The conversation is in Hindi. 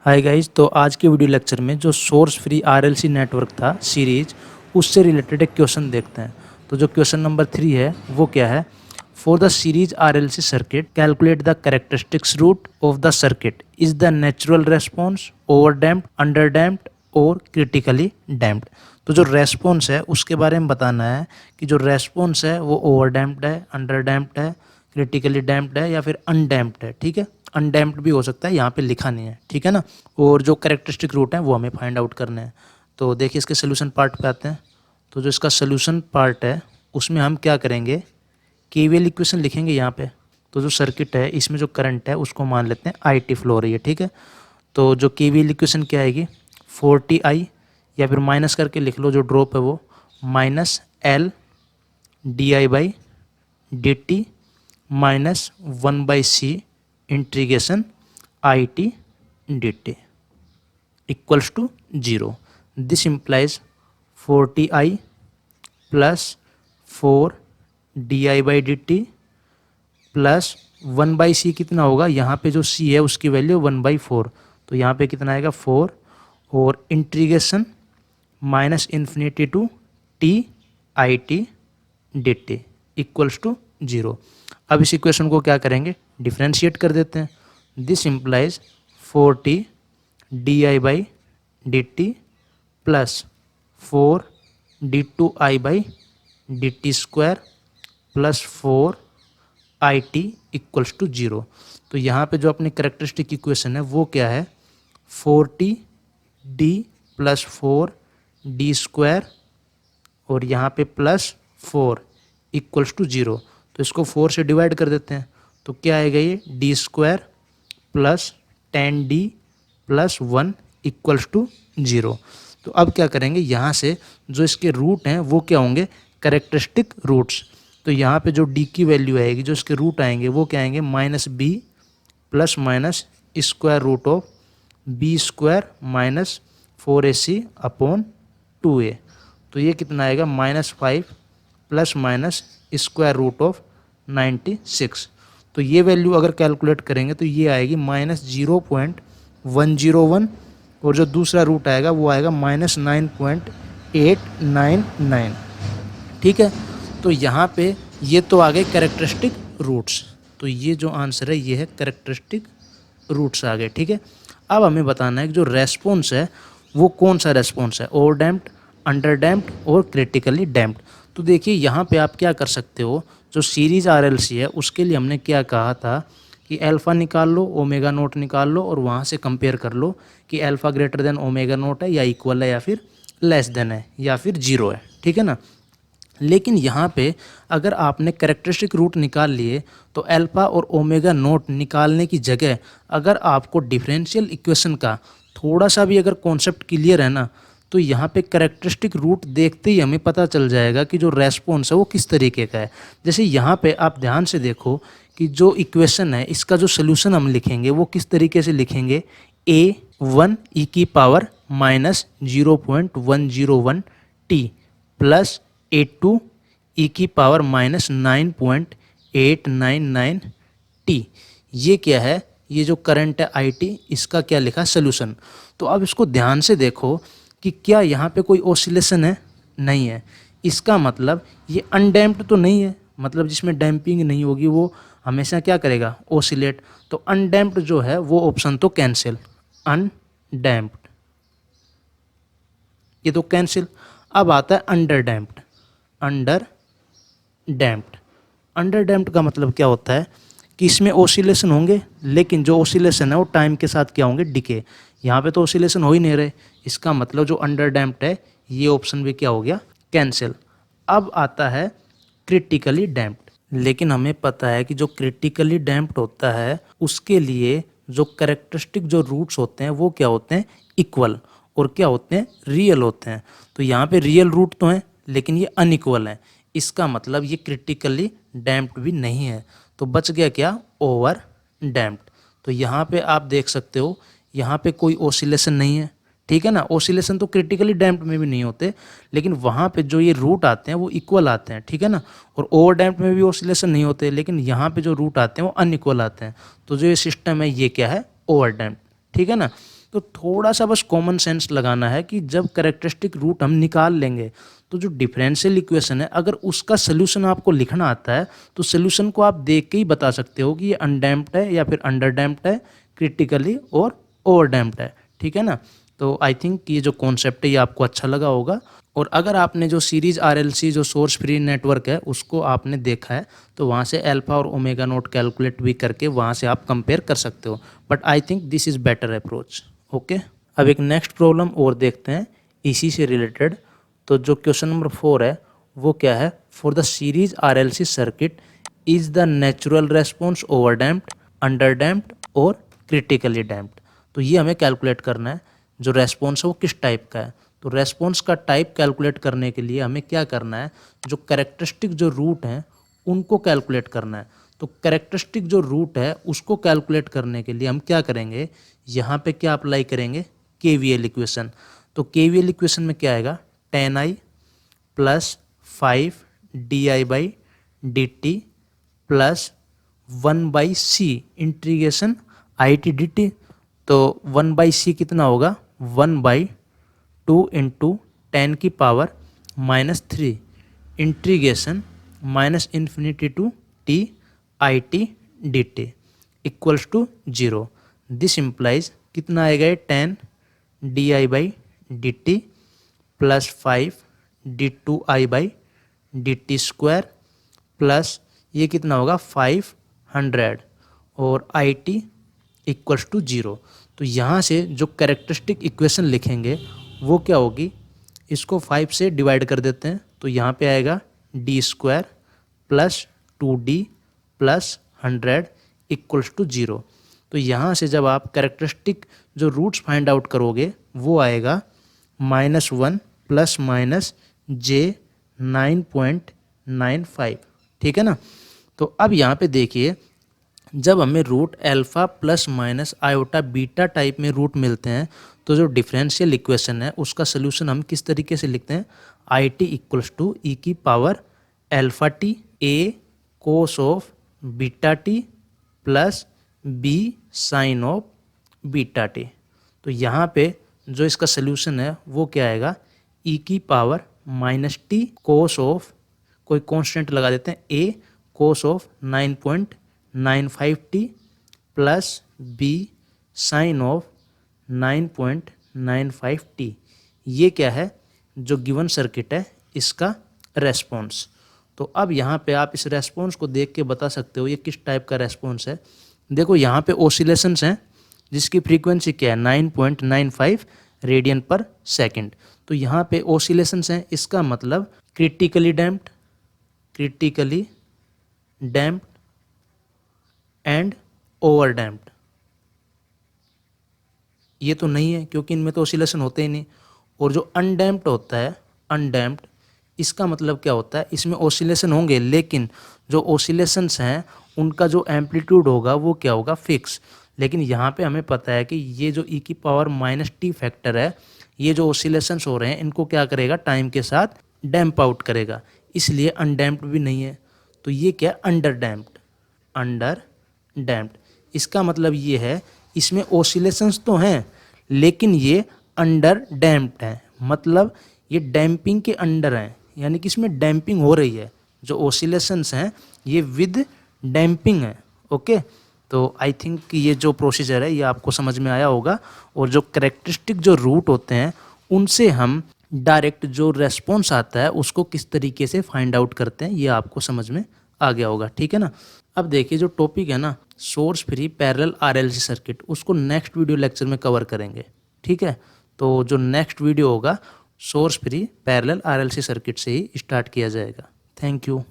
हाय गाइस, तो आज के वीडियो लेक्चर में जो सोर्स फ्री आरएलसी नेटवर्क था सीरीज, उससे रिलेटेड एक क्वेश्चन देखते हैं। तो जो क्वेश्चन नंबर 3 है वो क्या है? For the series RLC circuit calculate the characteristics root of the circuit. Is the natural response over damped, under damped और क्रिटिकली डैम्प्ड। तो जो रेस्पॉन्स है उसके बारे में बताना है कि जो रेस्पॉन्स है वो ओवर डैम्प्ड है, अंडर डैम्प्ड है, क्रिटिकली डैम्प्ड है या फिर अनडैम्प्ड है। ठीक है, अनडैम्प्ड भी हो सकता है, यहाँ पे लिखा नहीं है। ठीक है ना। और जो कैरेक्टरिस्टिक रूट है वो हमें फाइंड आउट करने हैं। तो देखिए इसके सोल्यूशन पार्ट पे आते हैं। तो जो इसका सोल्यूशन पार्ट है उसमें हम क्या करेंगे, केवीएल इक्वेशन लिखेंगे यहाँ पे। तो जो सर्किट है इसमें जो करंट है उसको मान लेते हैं आई टी फ्लो हो रही है। ठीक है, तो जो केवीएल इक्वेशन क्या आएगी, 40i या फिर माइनस करके लिख लो, जो ड्रॉप है वो minus L D I by D T minus 1/c integration I T D T equals to 0। This implies 40i plus 4 di/dt plus 1/c कितना होगा, यहाँ पे जो c है उसकी वैल्यू 1/4, तो यहाँ पे कितना आएगा 4, और integration minus infinity to T I T D T equals to 0। अब इस इक्वेशन को क्या करेंगे, डिफ्रेंशिएट कर देते हैं। This implies 4t di/dt plus 4d2i/dt square plus 4it equals to 0। तो यहाँ पे जो अपनी कैरेक्टरिस्टिक इक्वेशन है वो क्या है, 40d प्लस 4d स्क्वायर और यहाँ पे प्लस 4 इक्वल्स टू 0। तो इसको 4 से डिवाइड कर देते हैं, तो क्या आएगा, ये D square plus 10d plus 1 equals to 0। तो अब क्या करेंगे, यहाँ से जो इसके रूट हैं वो क्या होंगे, कैरेक्टरिस्टिक रूट्स। तो यहाँ पे जो d की वैल्यू आएगी, जो इसके रूट आएंगे वो क्या आएंगे, -b plus minus square root of b square minus 4ac upon 2a। तो ये कितना आएगा, -5 plus minus square root of 96। तो ये वैल्यू अगर कैलकुलेट करेंगे तो ये आएगी -0.101, और जो दूसरा रूट आएगा वो आएगा -9.899। ठीक है, तो यहाँ पे ये तो आ गए कैरेक्टरिस्टिक रूट्स। तो ये जो आंसर है ये है कैरेक्टरिस्टिक रूट्स आ गए। ठीक है, अब हमें बताना है कि जो रेस्पॉन्स है वो कौन सा रेस्पॉन्स है, ओवर डैम्प्ड, अंडर डैम्प्ड और क्रिटिकली डैम्प्ड। तो देखिए यहाँ पे आप क्या कर सकते हो, जो सीरीज आरएलसी है उसके लिए हमने क्या कहा था कि अल्फ़ा निकाल लो, ओमेगा नोट निकाल लो और वहाँ से कंपेयर कर लो कि alpha greater than omega naught है या इक्वल है या फिर लेस देन है या फिर 0 है। ठीक है ना। लेकिन यहाँ पे अगर आपने कैरेक्टरिस्टिक रूट निकाल लिए तो अल्फ़ा और ओमेगा नोट निकालने की जगह अगर आपको डिफरेंशियल इक्वेशन का थोड़ा सा भी अगर कॉन्सेप्ट क्लियर है ना, तो यहाँ पे कैरेक्टरिस्टिक रूट देखते ही हमें पता चल जाएगा कि जो रेस्पॉन्स है वो किस तरीके का है। जैसे यहाँ पे आप ध्यान से देखो कि जो इक्वेशन है इसका जो सोल्यूशन हम लिखेंगे वो किस तरीके से लिखेंगे, a1 e की power minus 0.101 t plus a2 e की पावर माइनस 9.899 t। ये क्या है, ये जो करंट है आई टी, इसका क्या लिखा सोल्यूशन। तो अब इसको ध्यान से देखो कि क्या यहाँ पे कोई ऑसिलेशन है, नहीं है। इसका मतलब ये अनडैम्प्ड तो नहीं है, मतलब जिसमें डैम्पिंग नहीं होगी वो हमेशा क्या करेगा, ऑसिलेट। तो अनडैम्प्ड जो है वो ऑप्शन तो कैंसिल, अनडैम्प्ड ये तो कैंसिल। अब आता है under damped. Under damped, under damped का मतलब क्या होता है कि इसमें ऑसिलेशन होंगे, लेकिन जो ऑसिलेशन है वो टाइम के साथ क्या होंगे, डिके। यहाँ पे तो ऑसिलेशन हो ही नहीं रहे, इसका मतलब जो अंडर डैम्प्ड है ये ऑप्शन भी क्या हो गया, कैंसिल। अब आता है क्रिटिकली डैम्प्ड। लेकिन हमें पता है कि जो क्रिटिकली डैम्प्ड होता है उसके लिए जो कैरेक्टरिस्टिक जो रूट्स होते हैं वो क्या होते हैं, इक्वल, और क्या होते हैं, रियल होते हैं। तो यहाँ पे रियल रूट तो हैं लेकिन ये अनइक्वल है, इसका मतलब ये क्रिटिकली डैम्प्ड भी नहीं है। तो बच गया क्या, ओवर डैम्प्ड। तो यहाँ पे आप देख सकते हो यहाँ पे कोई ऑसिलेशन नहीं है। ठीक है ना, ऑसिलेशन तो क्रिटिकली डैम्प्ड में भी नहीं होते, लेकिन वहाँ पे जो ये रूट आते हैं वो इक्वल आते हैं। ठीक है ना, और ओवर डैम्प्ड में भी ऑसिलेशन नहीं होते, लेकिन यहाँ पे जो रूट आते हैं वो अनइक्वल आते हैं। तो जो ये सिस्टम है ये क्या है, ओवर डैम्प्ड। ठीक है ना। तो थोड़ा सा बस कॉमन सेंस लगाना है कि जब कैरेक्टरिस्टिक रूट हम निकाल लेंगे तो जो डिफरेंशियल इक्वेशन है अगर उसका सोल्यूशन आपको लिखना आता है तो सोल्यूशन को आप देख के ही बता सकते हो कि ये अनडैम्प्ड है या फिर अंडर डैम्प्ड है, क्रिटिकली और ओवर डैम्प्ड है। ठीक है ना। तो आई थिंक ये जो कॉन्सेप्ट है ये आपको अच्छा लगा होगा। और अगर आपने जो सीरीज आरएलसी जो सोर्स फ्री नेटवर्क है उसको आपने देखा है तो वहाँ से अल्फा और ओमेगा नोट कैलकुलेट भी करके वहाँ से आप कंपेयर कर सकते हो, but I think this is better approach. Okay, अब एक नेक्स्ट प्रॉब्लम और देखते हैं इसी से रिलेटेड। तो जो क्वेश्चन नंबर 4 है वो क्या है, for the series RLC circuit is the natural response over damped, under damped और क्रिटिकली डैम्प्ड। तो ये हमें कैलकुलेट करना है जो रेस्पॉन्स है वो किस टाइप का है। तो रेस्पॉन्स का टाइप कैलकुलेट करने के लिए हमें क्या करना है, जो कैरेक्टरिस्टिक जो रूट हैं उनको कैलकुलेट करना है। तो कैरेक्टरिस्टिक जो रूट है उसको कैलकुलेट करने के लिए हम क्या करेंगे, यहाँ पे क्या अप्लाई करेंगे, केवीएल इक्वेशन। तो केवीएल इक्वेशन में क्या आएगा, tan i plus 5 di/dt plus 1/c integration it/dt। तो 1/c कितना होगा, 1/2 इंटू 10 की पावर -3 इंटीग्रेशन -इन्फिनिटी to t it/dt equals to 0। This implies कितना आएगा, ये 10 di/dt plus 5 d2i/dt square plus ये कितना होगा 500 और it इक्वल्स टू 0। तो यहाँ से जो कैरेक्टरिस्टिक इक्वेशन लिखेंगे वो क्या होगी, इसको 5 से डिवाइड कर देते हैं तो यहाँ पे आएगा d square plus 2d plus 100 equals to 0। तो यहाँ से जब आप कैरेक्टरिस्टिक जो रूट्स फाइंड आउट करोगे वो आएगा -1 प्लस माइनस j9.95। ठीक है ना। तो अब यहाँ पे देखिए, जब हमें root alpha plus minus iota beta type में रूट मिलते हैं तो जो डिफरेंशियल इक्वेशन है उसका सोल्यूशन हम किस तरीके से लिखते हैं, I T equals to E की power alpha T A cos of beta T plus B sine of beta T. तो यहाँ पे जो इसका सोल्यूशन है वो क्या आएगा, ई की power minus t cos of, कोई कांस्टेंट लगा देते हैं, A cos of 9.95t plus B sine of 9.95t। ये क्या है, जो गिवन सर्किट है इसका रेस्पॉन्स। तो अब यहाँ पे आप इस रेस्पॉन्स को देख के बता सकते हो ये किस टाइप का रेस्पॉन्स है। देखो यहाँ पे ऑसिलेशंस हैं जिसकी फ्रीक्वेंसी क्या है, 9.95 रेडियन पर सेकंड। तो यहाँ पे ऑसिलेशंस हैं, इसका मतलब critically damped, critically damped and over damped. ये तो नहीं है क्योंकि इनमें तो ऑसिलेशन होते ही नहीं। और जो अनडैम्प्ड होता है, अनडैम्प्ड, इसका मतलब क्या होता है, इसमें ऑसिलेशन होंगे लेकिन जो ऑसिलेशंस हैं उनका जो एम्पलीट्यूड होगा वो क्या होगा, फिक्स। लेकिन यहाँ पे हमें पता है कि ये जो ई की पावर माइनस टी फैक्टर है, ये जो ऑसिलेशंस हो रहे हैं इनको क्या करेगा, टाइम के साथ डैम्प आउट करेगा, इसलिए अनडैम्प्ड भी नहीं है। तो ये क्या, अंडर डैम्प्ड, अंडर डैम्प्ड। इसका मतलब ये है इसमें ऑसिलेशंस तो हैं लेकिन ये अंडर डैम्प्ड हैं, मतलब ये डैम्पिंग के अंडर हैं, यानी कि इसमें डैम्पिंग हो रही है। जो ऑसिलेशंस हैं ये विद डैम्पिंग है। ओके, तो आई थिंक ये जो प्रोसीजर है ये आपको समझ में आया होगा। और जो कैरेक्टरिस्टिक जो रूट होते हैं उनसे हम डायरेक्ट जो रेस्पॉन्स आता है उसको किस तरीके से फाइंड आउट करते हैं ये आपको समझ में आ गया होगा। ठीक है ना। अब देखिए जो टॉपिक है ना, source free parallel RLC circuit, उसको नेक्स्ट वीडियो लेक्चर में कवर करेंगे। ठीक है, तो जो नेक्स्ट वीडियो होगा source free parallel RLC circuit से ही स्टार्ट किया जाएगा। Thank you.